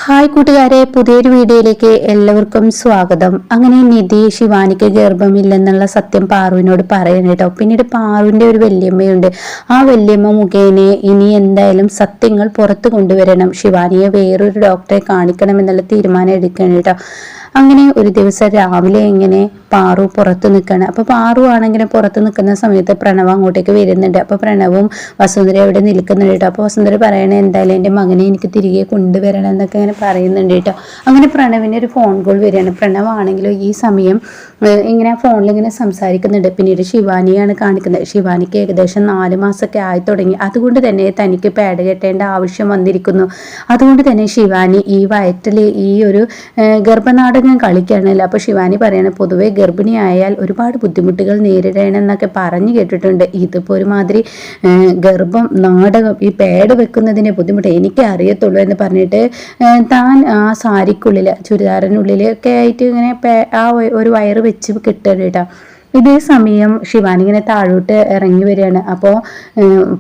Hi കൂട്ടുകാരെ, പുതിയൊരു വീഡിയോയിലേക്ക് എല്ലാവർക്കും സ്വാഗതം. അങ്ങനെ നിധി ശിവാനിക്ക് ഗർഭമില്ലെന്നുള്ള സത്യം പാറുവിനോട് പറയണം കേട്ടോ. പിന്നീട് പാറുവിന്റെ ഒരു വല്യമ്മയുണ്ട്. ആ വല്യമ്മ മുഖേന ഇനി എന്തായാലും സത്യങ്ങൾ പുറത്തു കൊണ്ടുവരണം, ശിവാനിയെ വേറൊരു ഡോക്ടറെ കാണിക്കണം എന്നുള്ള തീരുമാനം എടുക്കണം കേട്ടോ. അങ്ങനെ ഒരു ദിവസം രാവിലെ ഇങ്ങനെ പാറു പുറത്ത് നിൽക്കുകയാണ്. അപ്പോൾ പാറു ആണെങ്കിൽ പുറത്ത് നിൽക്കുന്ന സമയത്ത് പ്രണവ് അങ്ങോട്ടേക്ക് വരുന്നുണ്ട്. അപ്പോൾ പ്രണവും വസുന്ധര അവിടെ നിൽക്കുന്നുണ്ട് കേട്ടോ. അപ്പോൾ വസുന്ധര പറയണേ എന്തായാലും എൻ്റെ മകനെ എനിക്ക് തിരികെ കൊണ്ടുവരണം എന്നൊക്കെ അങ്ങനെ പറയുന്നുണ്ട് കേട്ടോ. അങ്ങനെ പ്രണവിന് ഒരു ഫോൺ കോൾ വരികയാണ്. പ്രണവ് ആണെങ്കിലും ഈ സമയം ഇങ്ങനെ ഫോണിൽ ഇങ്ങനെ സംസാരിക്കുന്നുണ്ട്. പിന്നീട് ശിവാനിയാണ് കാണിക്കുന്നത്. ശിവാനിക്ക് ഏകദേശം 4 മാസമൊക്കെ ആയി തുടങ്ങി. അതുകൊണ്ട് തന്നെ തനിക്ക് പാഡ് കെട്ടേണ്ട ആവശ്യം വന്നിരിക്കുന്നു. അതുകൊണ്ട് തന്നെ ശിവാനി ഈ വയറ്റിൽ ഈ ഒരു ഗർഭനാടകം കളിക്കുകയാണല്ലോ. അപ്പോൾ ശിവാനി പറയണ പൊതുവെ ഗർഭിണിയായാൽ ഒരുപാട് ബുദ്ധിമുട്ടുകൾ നേരിടണമെന്നൊക്കെ പറഞ്ഞു കേട്ടിട്ടുണ്ട്. ഇതിപ്പോൾ ഒരുമാതിരി ഗർഭം നാടകം ഈ പാഡ് വെക്കുന്നതിൻ്റെ ബുദ്ധിമുട്ട് എനിക്ക് അറിയത്തുള്ളൂ എന്ന് പറഞ്ഞിട്ട് താൻ ആ സാരിക്കുള്ളിൽ ചുരിദാറിനുള്ളിലൊക്കെ ആയിട്ട് ഇങ്ങനെ ആ ഒരു വയറ് വെച്ച് കിട്ടണം കേട്ടോ. ഇതേ സമയം ശിവാനി ഇങ്ങനെ താഴോട്ട് ഇറങ്ങി വരികയാണ്. അപ്പോൾ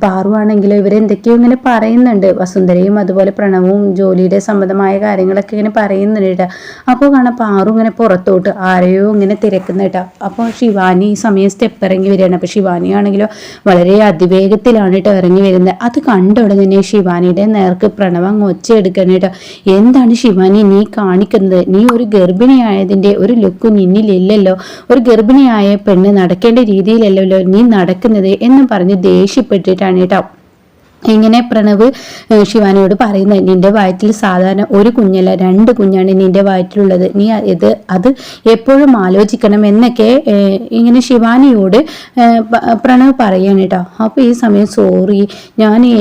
പാറുവാണെങ്കിലും ഇവരെന്തൊക്കെയോ ഇങ്ങനെ പറയുന്നുണ്ട്. വസുന്ധരയും അതുപോലെ പ്രണവും ജോലിയുടെ സംബന്ധമായ കാര്യങ്ങളൊക്കെ ഇങ്ങനെ പറയുന്നുണ്ട് കേട്ടോ. അപ്പോൾ കാണാം പാറു ഇങ്ങനെ പുറത്തോട്ട് ആരെയോ ഇങ്ങനെ തിരക്കുന്ന കേട്ടോ. അപ്പോൾ ശിവാനി ഈ സമയം സ്റ്റെപ്പ് ഇറങ്ങി വരികയാണ്. അപ്പോൾ ശിവാനി ആണെങ്കിലോ വളരെ അതിവേഗത്തിലാണ് കേട്ടോ ഇറങ്ങി വരുന്നത്. അത് കണ്ട ഉടനെ തന്നെ ശിവാനിയുടെ നേർക്ക് പ്രണവ് അങ്ങ് ഒച്ചയെടുക്കണം കേട്ടോ. എന്താണ് ശിവാനി നീ കാണിക്കുന്നത്? നീ ഒരു ഗർഭിണിയായതിൻ്റെ ഒരു ലുക്ക് നിന്നിലില്ലല്ലോ. ഒരു ഗർഭിണിയായ പെണ്ണ് നടക്കേണ്ട രീതിയിലല്ലോ നീ നടക്കുന്നത് എന്ന് പറഞ്ഞ് ദേഷ്യപ്പെട്ടിട്ടാണ് കേട്ടോ ഇങ്ങനെ പ്രണവ് ശിവാനിയോട് പറയുന്നത്. നിന്റെ വയറ്റിൽ സാധാരണ ഒരു കുഞ്ഞല്ല 2 കുഞ്ഞാണ് നിന്റെ വയറ്റിലുള്ളത്. നീ അത് എപ്പോഴും ആലോചിക്കണം എന്നൊക്കെ ഇങ്ങനെ ശിവാനിയോട് പ്രണവ് പറയാണ് കേട്ടോ. അപ്പോൾ ഈ സമയം സോറി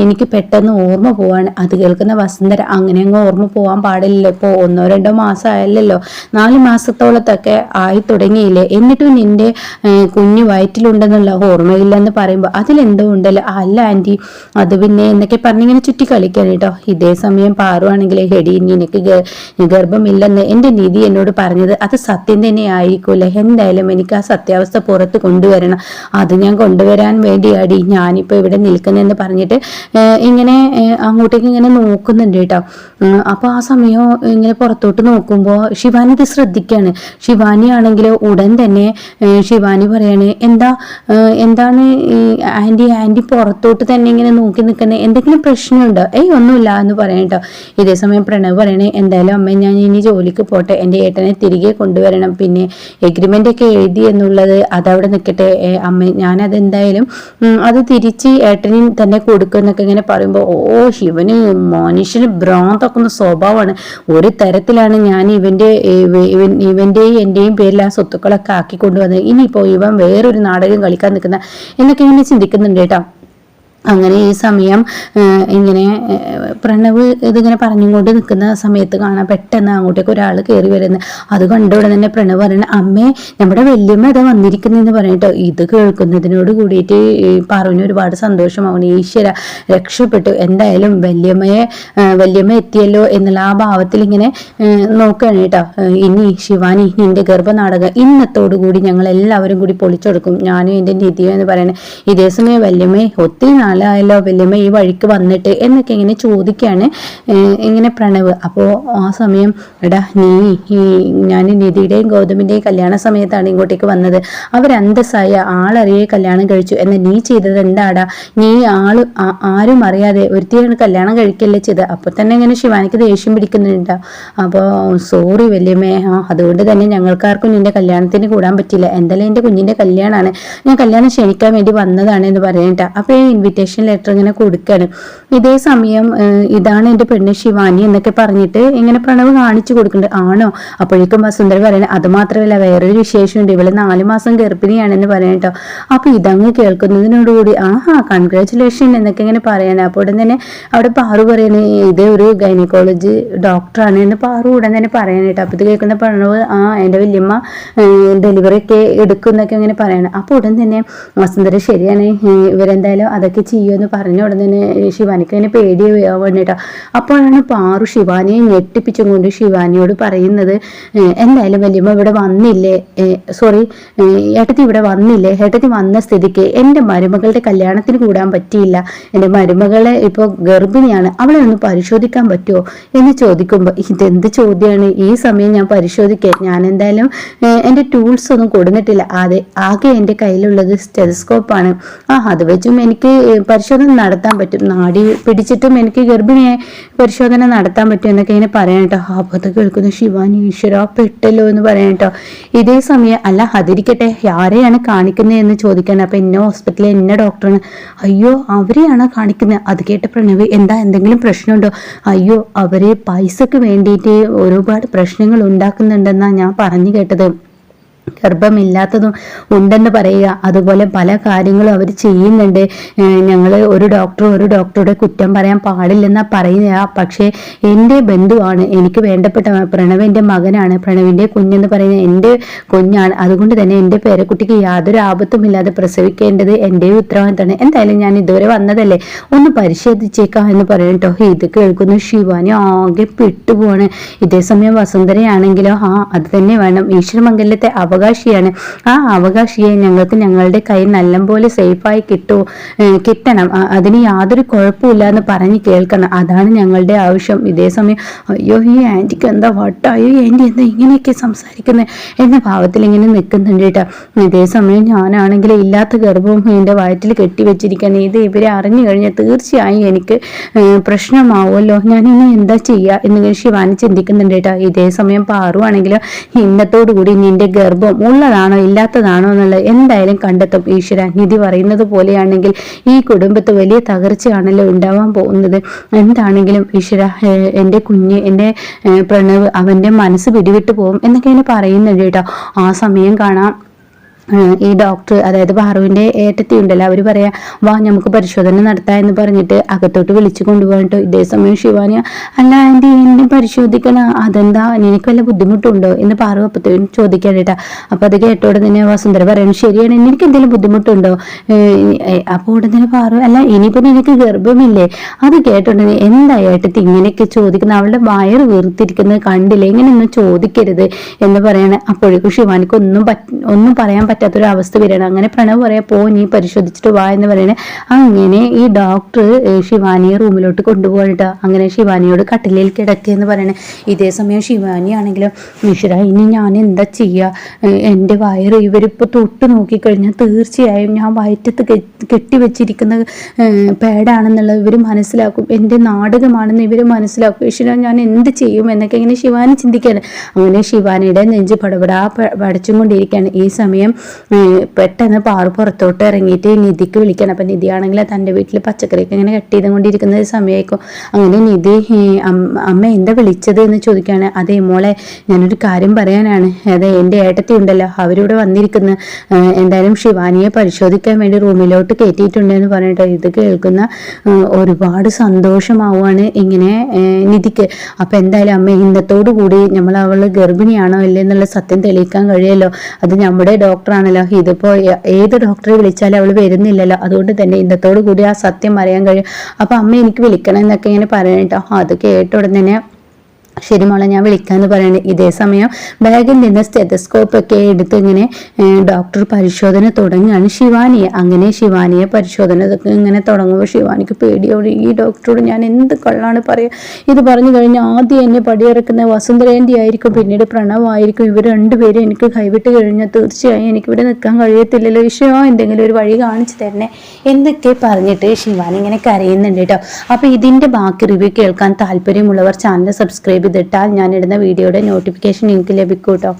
എനിക്ക് പെട്ടെന്ന് ഓർമ്മ പോവാണ്. അത് കേൾക്കുന്ന വസുന്ധര അങ്ങനെ അങ്ങ് ഓർമ്മ പോകാൻ പാടില്ലല്ലോ. ഇപ്പോൾ 1-2 മാസം ആയല്ലോ, 4 മാസത്തോളത്തൊക്കെ ആയി തുടങ്ങിയില്ലേ, എന്നിട്ടും നിന്റെ കുഞ്ഞു വയറ്റിലുണ്ടെന്നുള്ള ഓർമ്മയില്ലെന്ന് പറയുമ്പോൾ അതിലെന്തോ ഉണ്ടല്ലോ. അല്ല ആൻറ്റി, അത് പിന്നെ എന്നൊക്കെ പറഞ്ഞിങ്ങനെ ചുറ്റി കളിക്കാൻ കേട്ടോ. ഇതേ സമയം പാറുവാണെങ്കിൽ ഹെഡി നിനക്ക് ഗർഭമില്ലെന്ന് എൻ്റെ നിധി എന്നോട് പറഞ്ഞത് അത് സത്യം തന്നെ ആയിരിക്കുമല്ലേ. എന്തായാലും എനിക്ക് ആ സത്യാവസ്ഥ പുറത്ത് കൊണ്ടുവരണം. അത് ഞാൻ കൊണ്ടുവരാൻ വേണ്ടിയാടി ഞാനിപ്പോൾ ഇവിടെ നിൽക്കുന്നതെന്ന് പറഞ്ഞിട്ട് ഇങ്ങനെ അങ്ങോട്ടേക്ക് ഇങ്ങനെ നോക്കുന്നുണ്ട് കേട്ടോ. അപ്പോൾ ആ സമയം ഇങ്ങനെ പുറത്തോട്ട് നോക്കുമ്പോൾ ശിവാനി ഇത് ശ്രദ്ധിക്കുകയാണ്. ശിവാനി ആണെങ്കിൽ ഉടൻ തന്നെ ശിവാനി പറയാണ് എന്താണ് ആൻറ്റി പുറത്തോട്ട് തന്നെ ഇങ്ങനെ നോക്കി നിൽക്കുന്നത്, എന്തെങ്കിലും പ്രശ്നമുണ്ടോ? ഒന്നുമില്ല എന്ന് പറയട്ടോ. ഇതേസമയം പ്രണവ് പറയണേ എന്തായാലും അമ്മ ഞാൻ ഇനി ജോലിക്ക് പോട്ടെ, എൻ്റെ ഏട്ടനെ തിരികെ കൊണ്ടുവരണം, പിന്നെ എഗ്രിമെൻ്റ് ഒക്കെ എഴുതി എന്നുള്ളത് അതവിടെ നിൽക്കട്ടെ അമ്മ, ഞാനതെന്തായാലും അത് തിരിച്ച് ഏട്ടനിൽ തന്നെ കൊടുക്കും എന്നൊക്കെ ഇങ്ങനെ പറയുമ്പോൾ ശിവന് മനുഷ്യന് ഭ്രാന്തൊക്കുന്ന സ്വഭാവമാണ്. ഒരു തരത്തിലാണ് ഞാൻ ഇവൻ്റെയും എൻ്റെയും പേരിൽ ആ സ്വത്തുക്കളൊക്കെ ആക്കിക്കൊണ്ടുവന്നത്. ഇനിയിപ്പോൾ ഇവൻ വേറൊരു നാടകം കളിക്കാൻ നിൽക്കുന്ന എന്നൊക്കെ ഇങ്ങനെ ചിന്തിക്കുന്നുണ്ട് കേട്ടോ. അങ്ങനെ ഈ സമയം ഇങ്ങനെ പ്രണവ് ഇതിങ്ങനെ പറഞ്ഞുകൊണ്ട് നിൽക്കുന്ന സമയത്ത് കാണാൻ പെട്ടെന്ന് അങ്ങോട്ടേക്ക് ഒരാൾ കയറി വരുന്നത്. അത് കണ്ടോടെ തന്നെ പ്രണവ് പറയുന്നത് അമ്മേ നമ്മുടെ വല്യമ്മ ഇതാ വന്നിരിക്കുന്നതെന്ന് പറഞ്ഞിട്ടോ. ഇത് കേൾക്കുന്നതിനോട് കൂടിയിട്ട് പാറുവിന് ഒരുപാട് സന്തോഷമാവണം. ഈശ്വര രക്ഷപ്പെട്ടു, എന്തായാലും വല്യമ്മ എത്തിയല്ലോ എന്നുള്ള ആ ഭാവത്തിൽ ഇങ്ങനെ നോക്കുകയാണ് കേട്ടോ. ഇനി ശിവാനി നിന്റെ ഗർഭനാടകം ഇന്നത്തോടുകൂടി ഞങ്ങൾ എല്ലാവരും കൂടി പൊളിച്ചെടുക്കും, ഞാനും എൻ്റെ നിധിയോ എന്ന് പറയുന്നത്. ഇതേസമയം വല്യമ്മയെ ഒത്തിരി നാളായല്ലോ വല്യമ്മ ഈ വഴിക്ക് വന്നിട്ട് എന്നൊക്കെ ഇങ്ങനെ ചോദിക്കുകയാണ് ഇങ്ങനെ പ്രണവ്. അപ്പോൾ ആ സമയം എടാ ഞാൻ നിധിയുടെയും ഗൗതമിൻ്റെയും കല്യാണ സമയത്താണ് ഇങ്ങോട്ടേക്ക് വന്നത്. അവരന്തസ്സായ ആളറിയെ കല്യാണം കഴിച്ചു എന്നാൽ നീ ചെയ്തത് എന്താടാ? നീ ആരും അറിയാതെ ഒരുത്തിയാണ് കല്യാണം കഴിക്കല്ലേ ചെയ്ത്. അപ്പോൾ തന്നെ ഇങ്ങനെ ശിവാനിക്ക് ദേഷ്യം പിടിക്കുന്നുണ്ടോ. അപ്പോൾ സോറി വല്യമ്മേ, അതുകൊണ്ട് തന്നെ ഞങ്ങൾക്കാർക്കും നിന്റെ കല്യാണത്തിന് കൂടാൻ പറ്റില്ല. എന്തായാലും എൻ്റെ കുഞ്ഞിൻ്റെ കല്യാണമാണ്, ഞാൻ കല്യാണം ക്ഷണിക്കാൻ വേണ്ടി വന്നതാണ് എന്ന് പറയണ്ട. അപ്പോൾ ഇൻവിറ്റേഷൻ ലെറ്റർ ഇങ്ങനെ കൊടുക്കുകയാണ്. ഇതേ സമയം ഇതാണ് എൻ്റെ പെണ്ണ് ശിവാനി എന്നൊക്കെ പറഞ്ഞിട്ട് ഇങ്ങനെ പ്രണവ് കാണിച്ചു കൊടുക്കുന്നുണ്ട്. ആണോ? അപ്പോഴേക്കും വസുന്ധര പറയണേ അത് മാത്രമല്ല വേറൊരു വിശേഷമുണ്ട്, ഇവള് 4 മാസം ഗർഭിണിയാണെന്ന് പറയട്ടോ. അപ്പോൾ ഇതങ്ങ് കേൾക്കുന്നതിനോടുകൂടി കൺഗ്രാറ്റുലേഷൻ എന്നൊക്കെ ഇങ്ങനെ പറയണേ. അപ്പോൾ ഉടൻ തന്നെ അവിടെ പാറു പറയണേ ഇത് ഒരു ഗൈനക്കോളജി ഡോക്ടറാണ് എന്ന് പാറു ഉടൻ തന്നെ പറയാനായിട്ട്. അപ്പോൾ ഇത് കേൾക്കുന്ന പ്രണവ് എൻ്റെ വല്യമ്മ ഡെലിവറി ഒക്കെ എടുക്കുന്നൊക്കെ ഇങ്ങനെ പറയണം. അപ്പോൾ ഉടൻ തന്നെ വസുന്ധര ശരിയാണ്, ഇവരെന്തായാലും അതൊക്കെ ചെയ്യുമെന്ന് പറഞ്ഞ ഉടനെ തന്നെ ശിവാനിക്ക് അതിനെ പേടിയാവാൻ കേട്ടോ. അപ്പോഴാണ് പാറു ശിവാനിയെ ഞെട്ടിപ്പിച്ചും കൊണ്ട് ശിവാനിയോട് പറയുന്നത്, എന്തായാലും വല്യമ്മ ഇവിടെ വന്നില്ലേ, സോറി ഏട്ടത്തി ഇവിടെ വന്നില്ലേ, ഏട്ടത്തി വന്ന സ്ഥിതിക്ക് എൻ്റെ മരുമകളുടെ കല്യാണത്തിന് കൂടാൻ പറ്റിയില്ല, എൻ്റെ മരുമകളെ ഇപ്പോൾ ഗർഭിണിയാണ്, അവളെ ഒന്ന് പരിശോധിക്കാൻ പറ്റുമോ എന്ന് ചോദിക്കുമ്പോൾ ഇതെന്ത് ചോദ്യമാണ്, ഈ സമയം ഞാൻ പരിശോധിക്കാൻ, ഞാൻ എന്തായാലും എൻ്റെ ടൂൾസ് ഒന്നും കൊടുത്തിട്ടില്ല, ആകെ എൻ്റെ കയ്യിലുള്ളത് സ്റ്റെതസ്കോപ്പാണ്, അത് വെച്ചും എനിക്ക് പരിശോധന നടത്താൻ പറ്റും, നാടി പിടിച്ചിട്ടും എനിക്ക് ഗർഭിണിയായി പരിശോധന നടത്താൻ പറ്റും എന്നൊക്കെ ഇങ്ങനെ പറയാൻ കേട്ടോ. അപ്പോൾ അത് കേൾക്കുന്ന ശിവാനി ഈശ്വര പെട്ടല്ലോ എന്ന് പറയാൻ കേട്ടോ. ഇതേ സമയം അല്ല അതിരിക്കട്ടെ ആരെയാണ് കാണിക്കുന്നത് എന്ന് ചോദിക്കാൻ. അപ്പൊ ഇന്ന ഹോസ്പിറ്റലിൽ ഇന്ന ഡോക്ടറാണ്. അയ്യോ അവരെയാണോ കാണിക്കുന്നത്? അത് കേട്ട പ്രണവ് എന്താ എന്തെങ്കിലും പ്രശ്നമുണ്ടോ? അയ്യോ അവര് പൈസക്ക് വേണ്ടിയിട്ട് ഒരുപാട് പ്രശ്നങ്ങൾ ഉണ്ടാക്കുന്നുണ്ടെന്നാണ് ഞാൻ പറഞ്ഞു കേട്ടത്, ഗർഭമില്ലാത്തതും ഉണ്ടെന്ന് പറയുക, അതുപോലെ പല കാര്യങ്ങളും അവർ ചെയ്യുന്നുണ്ട്, ഞങ്ങൾ ഒരു ഡോക്ടറുടെ കുറ്റം പറയാൻ പാടില്ലെന്നാ പറയുക, പക്ഷേ എൻ്റെ ബന്ധുവാണ്, എനിക്ക് വേണ്ടപ്പെട്ട പ്രണവിൻ്റെ മകനാണ്, പ്രണവിൻ്റെ കുഞ്ഞെന്ന് പറയുന്നത് എൻ്റെ കുഞ്ഞാണ്, അതുകൊണ്ട് തന്നെ എൻ്റെ പേരക്കുട്ടിക്ക് യാതൊരു ആപത്തുമില്ലാതെ പ്രസവിക്കേണ്ടത് എൻ്റെ ഉത്തരവാദിത്തമാണ്, എന്തായാലും ഞാൻ ഇതുവരെ വന്നതല്ലേ ഒന്ന് പരിശോധിച്ചേക്കാം എന്ന് പറയട്ടോ. ഇത് കേൾക്കുന്ന ശിവാനി ആകെ പെട്ടുപോവാണ്. ഇതേസമയം വസുന്ധരയാണെങ്കിലോ അത് തന്നെ വേണം, ഈശ്വരമംഗലത്തെ അവകാശിയാണ്, ആ അവകാശിയെ ഞങ്ങൾക്ക് ഞങ്ങളുടെ കയ്യിൽ നല്ലപോലെ സേഫായി കിട്ടണം, അതിന് യാതൊരു കുഴപ്പമില്ല എന്ന് പറഞ്ഞ് കേൾക്കണം, അതാണ് ഞങ്ങളുടെ ആവശ്യം. ഇതേസമയം അയ്യോ ഈ ആൻറ്റിക്ക് എന്താ വട്ടായോ, ആൻറ്റി എന്താ ഇങ്ങനെയൊക്കെ സംസാരിക്കുന്നത് എന്ന ഭാവത്തിൽ ഇങ്ങനെ നിൽക്കുന്നുണ്ട് കേട്ടോ. ഇതേസമയം ഞാനാണെങ്കിൽ ഇല്ലാത്ത ഗർഭവും എൻ്റെ വയറ്റിൽ കെട്ടിവെച്ചിരിക്കുകയാണ്, ഇത് ഇവരെ അറിഞ്ഞു കഴിഞ്ഞാൽ തീർച്ചയായും എനിക്ക് പ്രശ്നമാവുമല്ലോ, ഞാനിനി എന്താ ചെയ്യുക എന്നിങ്ങനെ ശിവാനി ചിന്തിക്കുന്നുണ്ട് കേട്ടോ. ഇതേസമയം പാറു ആണെങ്കിലും ഇന്നത്തോടു കൂടി നിന്റെ ഗർഭം ഉള്ളതാണോ ഇല്ലാത്തതാണോ എന്നുള്ളത് എന്തായാലും കണ്ടെത്തും. ഈശ്വര നിധി പറയുന്നത് പോലെയാണെങ്കിൽ ഈ കുടുംബത്ത് വലിയ തകർച്ചയാണല്ലോ ഉണ്ടാവാൻ പോകുന്നത്. എന്താണെങ്കിലും ഈശ്വര എൻ്റെ കുഞ്ഞ് എൻ്റെ പ്രണവ് അവൻ്റെ മനസ്സ് പിടിവിട്ടു പോകും എന്നൊക്കെ ഇങ്ങനെ പറയുന്നുണ്ട് കേട്ടോ. ആ സമയം കാണാം ഈ ഡോക്ടർ അതായത് പാറുവിൻ്റെ ഏട്ടത്തി ഉണ്ടല്ലോ, അവർ പറയാ വാ നമുക്ക് പരിശോധന നടത്താം എന്ന് പറഞ്ഞിട്ട് അകത്തോട്ട് വിളിച്ചു കൊണ്ടുപോകട്ടോ. ഇതേസമയം ശിവാനി അല്ല ആൻറ്റി എന്നെ പരിശോധിക്കണം, അതെന്താ നിനക്ക് വല്ല ബുദ്ധിമുട്ടുണ്ടോ എന്ന് പാറു അപ്പത്തേനും ചോദിക്കാൻ കേട്ടാ. അപ്പൊ അത് കേട്ടോടെ തന്നെ വസുന്ധര പറയണം ശരിയാണ് എനിക്ക് എന്തെങ്കിലും ബുദ്ധിമുട്ടുണ്ടോ? അപ്പോൾ ഉടനെ തന്നെ പാറു അല്ല ഇനിയിപ്പോ നിനക്ക് ഗർഭമില്ലേ? അത് കേട്ടോണ്ടേ എന്താ ഏട്ടത്തി ഇങ്ങനെയൊക്കെ ചോദിക്കുന്നത്, അവളുടെ വയറ് വീർത്തിരിക്കുന്നത് കണ്ടില്ലേ, ഇങ്ങനെയൊന്നും ചോദിക്കരുത് എന്ന് പറയണേ. അപ്പോഴേക്കും ശിവാനിക്ക് ഒന്നും പറയാൻ പറ്റാത്തൊരു അവസ്ഥ വരികയാണ്. അങ്ങനെ പ്രണവ് പറയാ പോ നീ പരിശോധിച്ചിട്ട് വാ എന്ന് പറയണേ. അങ്ങനെ ഈ ഡോക്ടർ ശിവാനിയെ റൂമിലോട്ട് കൊണ്ടുപോയിട്ട് അങ്ങനെ ശിവാനിയോട് കട്ടിലിൽ കിടക്കുക എന്ന് പറയണേ. ഇതേ സമയം ശിവാനി ആണെങ്കിലും ഈശ്വര ഇനി ഞാൻ എന്താ ചെയ്യുക, എൻ്റെ വയറ് ഇവരിപ്പോൾ തൊട്ട് നോക്കിക്കഴിഞ്ഞാൽ തീർച്ചയായും ഞാൻ വയറ്റത്ത് കെട്ടിവെച്ചിരിക്കുന്ന പേടാണെന്നുള്ളത് ഇവർ മനസ്സിലാക്കും, എൻ്റെ നാടകമാണെന്ന് ഇവർ മനസ്സിലാക്കും, ഈശ്വര ഞാൻ എന്ത് ചെയ്യും എന്നൊക്കെ ഇങ്ങനെ ശിവാനി ചിന്തിക്കുകയാണ്. അങ്ങനെ ശിവാനിയുടെ നെഞ്ച് പടപടാ പടച്ചും കൊണ്ടിരിക്കുകയാണ്. ഈ സമയം പെട്ടെന്ന് പാറു പുറത്തോട്ട് ഇറങ്ങിയിട്ട് നിധിക്ക് വിളിക്കണം. അപ്പം നിധിയാണെങ്കിൽ തൻ്റെ വീട്ടിൽ പച്ചക്കറിയൊക്കെ ഇങ്ങനെ കട്ട് ചെയ്തുകൊണ്ടിരിക്കുന്ന സമയമായിരിക്കും. അങ്ങനെ നിധി അമ്മ എന്താ വിളിച്ചത് എന്ന് ചോദിക്കുകയാണ്. അതേ മോളെ ഞാനൊരു കാര്യം പറയാനാണ്, അതെ എൻ്റെ ഏട്ടത്തി ഉണ്ടല്ലോ അവരിവിടെ വന്നിരിക്കുന്നു, എന്തായാലും ശിവാനിയെ പരിശോധിക്കാൻ വേണ്ടി റൂമിലോട്ട് കയറ്റിയിട്ടുണ്ടെന്ന് പറഞ്ഞിട്ടോ. ഇത് കേൾക്കുന്ന ഒരുപാട് സന്തോഷമാവുകയാണ് ഇങ്ങനെ നിധിക്ക്. അപ്പം എന്തായാലും അമ്മ ഇന്നത്തോടു കൂടി അവൾ ഗർഭിണിയാണോ അല്ലേ എന്നുള്ള സത്യം തെളിയിക്കാൻ കഴിയുമല്ലോ, അത് നമ്മുടെ ഡോക്ടറാണല്ലോ, ഇതിപ്പോ ഏത് ഡോക്ടറെ വിളിച്ചാലും അവൾ വരുന്നില്ലല്ലോ, അതുകൊണ്ട് തന്നെ ഇന്നത്തോടു കൂടി ആ സത്യം അറിയാൻ കഴിയും. അപ്പൊ അമ്മ എനിക്ക് വിളിക്കണം എന്നൊക്കെ ഇങ്ങനെ പറയണട്ടോ. അത് കേട്ട ഉടനെ തന്നെ ശരി മോളെ ഞാൻ വിളിക്കാന്ന് പറയണേ. ഇതേ സമയം ബാഗിൽ നിന്ന് സ്റ്റെതസ്കോപ്പ് ഒക്കെ എടുത്ത് ഇങ്ങനെ ഡോക്ടർ പരിശോധന തുടങ്ങുകയാണ് ശിവാനിയെ. അങ്ങനെ ശിവാനിയെ പരിശോധന ഇങ്ങനെ തുടങ്ങുമ്പോൾ ശിവാനിക്ക് പേടിയോട് ഈ ഡോക്ടറോട് ഞാൻ എന്ത് കള്ളാണ് പറയുക, ഇത് പറഞ്ഞു കഴിഞ്ഞാൽ ആദ്യം എന്നെ പടിയിറക്കുന്ന വസുന്ധരേൻ്റെ ആയിരിക്കും, പിന്നീട് പ്രണവായിരിക്കും, ഇവർ രണ്ടുപേരും എനിക്ക് കൈവിട്ട് കഴിഞ്ഞാൽ തീർച്ചയായും എനിക്കിവിടെ നിൽക്കാൻ കഴിയത്തില്ലല്ലോ, ഈശോ എന്തെങ്കിലും ഒരു വഴി കാണിച്ചു തരണേ എന്നൊക്കെ പറഞ്ഞിട്ട് ശിവാനി ഇങ്ങനെ കരയുന്നുണ്ട് കേട്ടോ. അപ്പൊ ഇതിന്റെ ബാക്കി റിവ്യൂ കേൾക്കാൻ താല്പര്യമുള്ളവർ ചാനൽ സബ്സ്ക്രൈബ് ചെയ്തിട്ടാൽ ഞാനിടുന്ന വീഡിയോയുടെ നോട്ടിഫിക്കേഷൻ നിങ്ങൾക്ക് ലഭിക്കും കേട്ടോ.